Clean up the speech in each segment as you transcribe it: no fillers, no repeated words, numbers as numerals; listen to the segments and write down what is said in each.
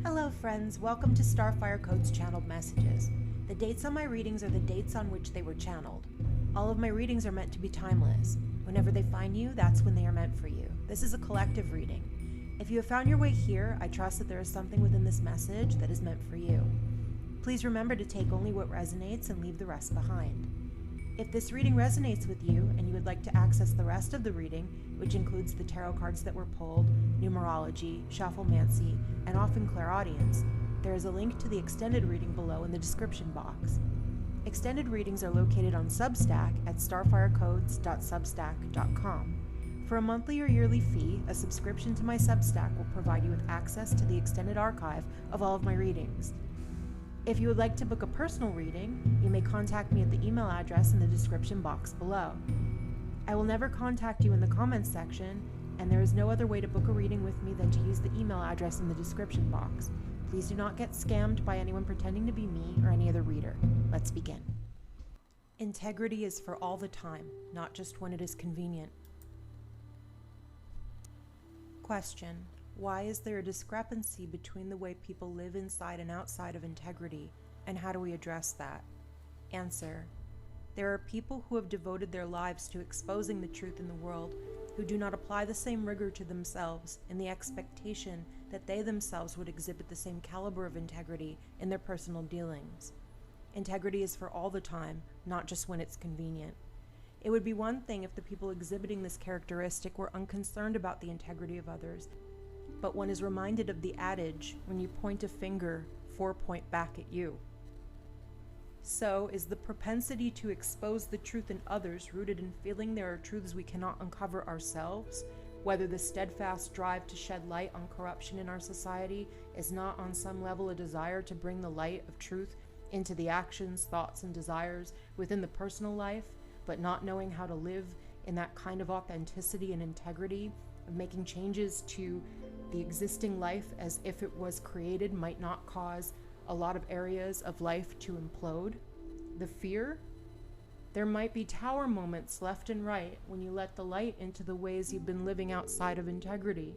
Hello friends, welcome to Starfirecodes channeled messages. The dates on my readings are the dates on which they were channeled. All of my readings are meant to be timeless. Whenever they find you, that's when they are meant for you. This is a collective reading. If you have found your way here, I trust that there is something within this message that is meant for you. Please remember to take only what resonates and leave the rest behind. If this reading resonates with you and you would like to access the rest of the reading, which includes the tarot cards that were pulled, numerology, shufflemancy, and often clairaudience, there is a link to the extended reading below in the description box. Extended readings are located on Substack at starfirecodes.substack.com. For a monthly or yearly fee, a subscription to my Substack will provide you with access to the extended archive of all of my readings. If you would like to book a personal reading, you may contact me at the email address in the description box below. I will never contact you in the comments section, and there is no other way to book a reading with me than to use the email address in the description box. Please do not get scammed by anyone pretending to be me or any other reader. Let's begin. Integrity is for all the time, not just when it is convenient. Question: why is there a discrepancy between the way people live inside and outside of integrity, and how do we address that? Answer: there are people who have devoted their lives to exposing the truth in the world who do not apply the same rigor to themselves in the expectation that they themselves would exhibit the same caliber of integrity in their personal dealings. Integrity is for all the time, not just when it's convenient. It would be one thing if the people exhibiting this characteristic were unconcerned about the integrity of others, but one is reminded of the adage, when you point a finger, four point back at you. So, is the propensity to expose the truth in others rooted in feeling there are truths we cannot uncover ourselves? Whether the steadfast drive to shed light on corruption in our society is not on some level a desire to bring the light of truth into the actions, thoughts, and desires within the personal life, but not knowing how to live in that kind of authenticity and integrity, of making changes to the existing life as if it was created might not cause a lot of areas of life to implode? The fear? There might be tower moments left and right when you let the light into the ways you've been living outside of integrity.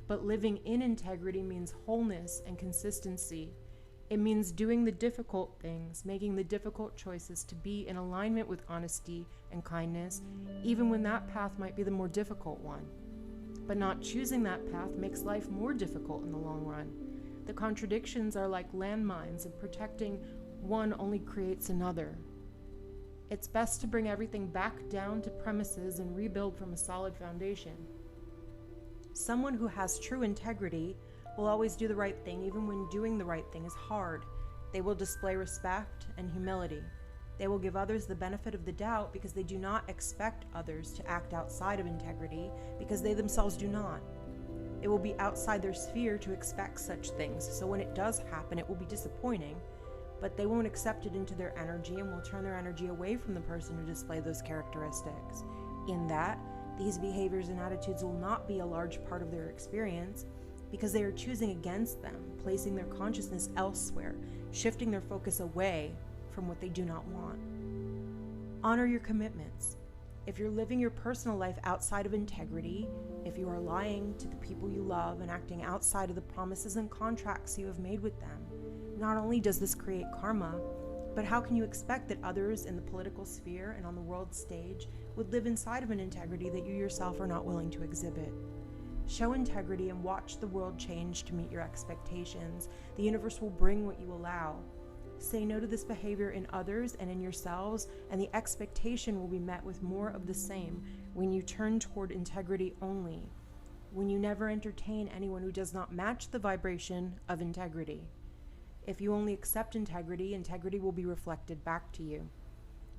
But living in integrity means wholeness and consistency. It means doing the difficult things, making the difficult choices to be in alignment with honesty and kindness, even when that path might be the more difficult one. But not choosing that path makes life more difficult in the long run. The contradictions are like landmines, and protecting one only creates another. It's best to bring everything back down to premises and rebuild from a solid foundation. Someone who has true integrity will always do the right thing even when doing the right thing is hard. They will display respect and humility. They will give others the benefit of the doubt because they do not expect others to act outside of integrity because they themselves do not. It will be outside their sphere to expect such things, so when it does happen, it will be disappointing, but they won't accept it into their energy and will turn their energy away from the person who displayed those characteristics. In that, these behaviors and attitudes will not be a large part of their experience because they are choosing against them, placing their consciousness elsewhere, shifting their focus away from what they do not want. Honor your commitments. If you're living your personal life outside of integrity, if you are lying to the people you love and acting outside of the promises and contracts you have made with them, not only does this create karma, but how can you expect that others in the political sphere and on the world stage would live inside of an integrity that you yourself are not willing to exhibit? Show integrity and watch the world change to meet your expectations. The universe will bring what you allow. Say no to this behavior in others and in yourselves, and the expectation will be met with more of the same when you turn toward integrity only, when you never entertain anyone who does not match the vibration of integrity. If you only accept integrity, integrity will be reflected back to you.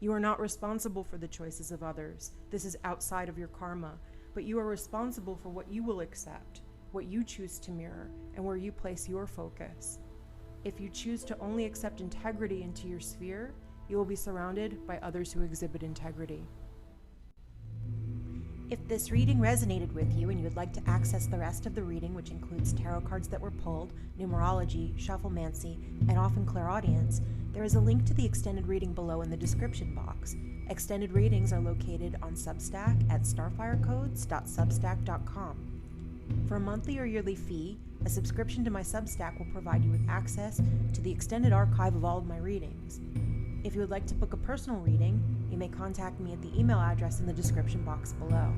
You are not responsible for the choices of others. This is outside of your karma, but you are responsible for what you will accept, what you choose to mirror, and where you place your focus. If you choose to only accept integrity into your sphere, you will be surrounded by others who exhibit integrity. If this reading resonated with you and you would like to access the rest of the reading, which includes tarot cards that were pulled, numerology, shufflemancy, and often clairaudience, there is a link to the extended reading below in the description box. Extended readings are located on Substack at starfirecodes.substack.com. For a monthly or yearly fee, a subscription to my Substack will provide you with access to the extended archive of all of my readings. If you would like to book a personal reading, you may contact me at the email address in the description box below.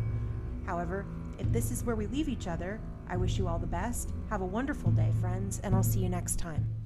However, if this is where we leave each other, I wish you all the best. Have a wonderful day, friends, and I'll see you next time.